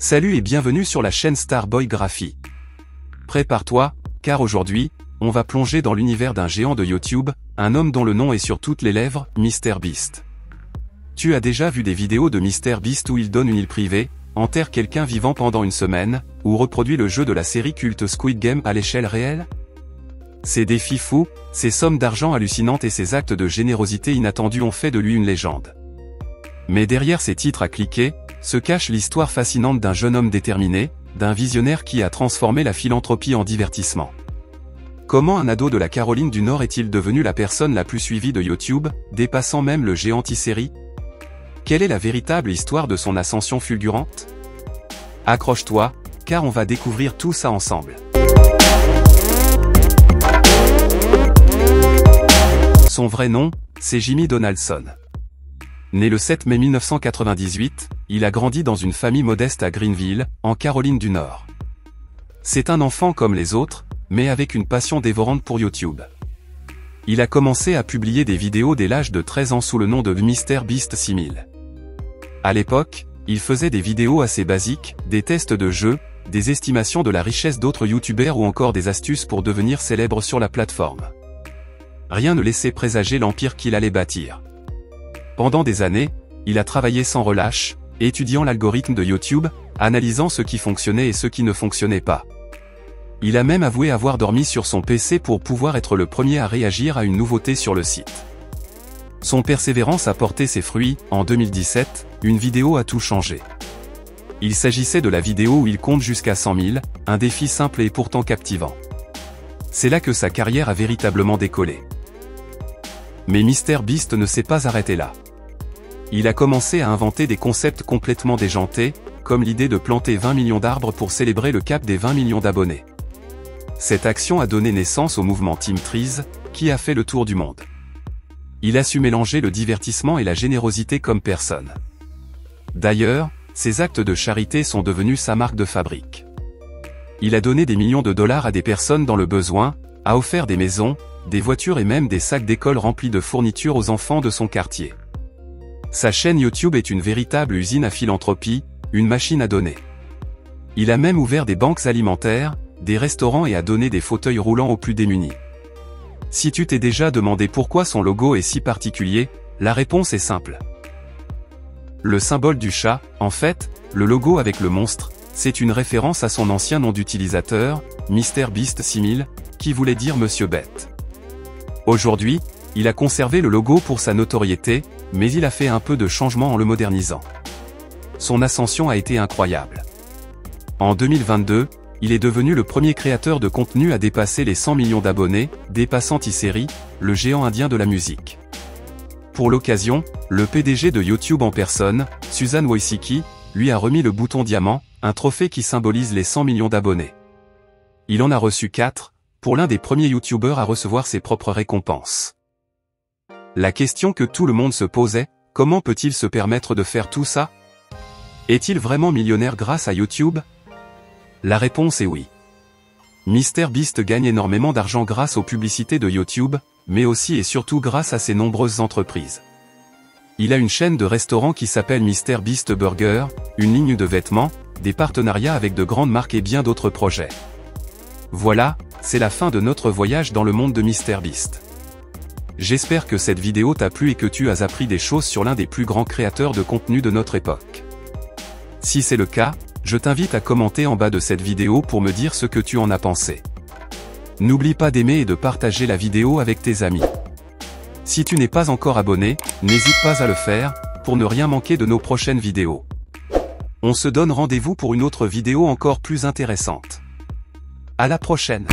Salut et bienvenue sur la chaîne Starboy Graphy. Prépare-toi, car aujourd'hui, on va plonger dans l'univers d'un géant de YouTube, un homme dont le nom est sur toutes les lèvres, MrBeast. Tu as déjà vu des vidéos de MrBeast où il donne une île privée, enterre quelqu'un vivant pendant une semaine, ou reproduit le jeu de la série culte Squid Game à l'échelle réelle? Ces défis fous, ces sommes d'argent hallucinantes et ces actes de générosité inattendus ont fait de lui une légende. Mais derrière ces titres à cliquer, se cache l'histoire fascinante d'un jeune homme déterminé, d'un visionnaire qui a transformé la philanthropie en divertissement. Comment un ado de la Caroline du Nord est-il devenu la personne la plus suivie de YouTube, dépassant même le géant e-série? Quelle est la véritable histoire de son ascension fulgurante? Accroche-toi, car on va découvrir tout ça ensemble. Son vrai nom, c'est Jimmy Donaldson. Né le 7 mai 1998, il a grandi dans une famille modeste à Greenville, en Caroline du Nord. C'est un enfant comme les autres, mais avec une passion dévorante pour YouTube. Il a commencé à publier des vidéos dès l'âge de 13 ans sous le nom de MrBeast 6000. À l'époque, il faisait des vidéos assez basiques, des tests de jeux, des estimations de la richesse d'autres YouTubers ou encore des astuces pour devenir célèbre sur la plateforme. Rien ne laissait présager l'empire qu'il allait bâtir. Pendant des années, il a travaillé sans relâche, étudiant l'algorithme de YouTube, analysant ce qui fonctionnait et ce qui ne fonctionnait pas. Il a même avoué avoir dormi sur son PC pour pouvoir être le premier à réagir à une nouveauté sur le site. Son persévérance a porté ses fruits. En 2017, une vidéo a tout changé. Il s'agissait de la vidéo où il compte jusqu'à 100 000, un défi simple et pourtant captivant. C'est là que sa carrière a véritablement décollé. Mais MrBeast ne s'est pas arrêté là. Il a commencé à inventer des concepts complètement déjantés, comme l'idée de planter 20 millions d'arbres pour célébrer le cap des 20 millions d'abonnés. Cette action a donné naissance au mouvement Team Trees, qui a fait le tour du monde. Il a su mélanger le divertissement et la générosité comme personne. D'ailleurs, ses actes de charité sont devenus sa marque de fabrique. Il a donné des millions de dollars à des personnes dans le besoin, a offert des maisons, des voitures et même des sacs d'école remplis de fournitures aux enfants de son quartier. Sa chaîne YouTube est une véritable usine à philanthropie, une machine à donner. Il a même ouvert des banques alimentaires, des restaurants et a donné des fauteuils roulants aux plus démunis. Si tu t'es déjà demandé pourquoi son logo est si particulier, la réponse est simple. Le symbole du chat, en fait, le logo avec le monstre, c'est une référence à son ancien nom d'utilisateur, MrBeast 6000, qui voulait dire Monsieur Bête. Aujourd'hui, il a conservé le logo pour sa notoriété, mais il a fait un peu de changement en le modernisant. Son ascension a été incroyable. En 2022, il est devenu le premier créateur de contenu à dépasser les 100 millions d'abonnés, dépassant e-série, le géant indien de la musique. Pour l'occasion, le PDG de YouTube en personne, Suzanne Wojcicki, lui a remis le bouton diamant, un trophée qui symbolise les 100 millions d'abonnés. Il en a reçu 4, pour l'un des premiers YouTubeurs à recevoir ses propres récompenses. La question que tout le monde se posait, comment peut-il se permettre de faire tout ça? Est-il vraiment millionnaire grâce à YouTube? La réponse est oui. MrBeast gagne énormément d'argent grâce aux publicités de YouTube, mais aussi et surtout grâce à ses nombreuses entreprises. Il a une chaîne de restaurants qui s'appelle MrBeast Burger, une ligne de vêtements, des partenariats avec de grandes marques et bien d'autres projets. Voilà, c'est la fin de notre voyage dans le monde de MrBeast. J'espère que cette vidéo t'a plu et que tu as appris des choses sur l'un des plus grands créateurs de contenu de notre époque. Si c'est le cas, je t'invite à commenter en bas de cette vidéo pour me dire ce que tu en as pensé. N'oublie pas d'aimer et de partager la vidéo avec tes amis. Si tu n'es pas encore abonné, n'hésite pas à le faire, pour ne rien manquer de nos prochaines vidéos. On se donne rendez-vous pour une autre vidéo encore plus intéressante. À la prochaine!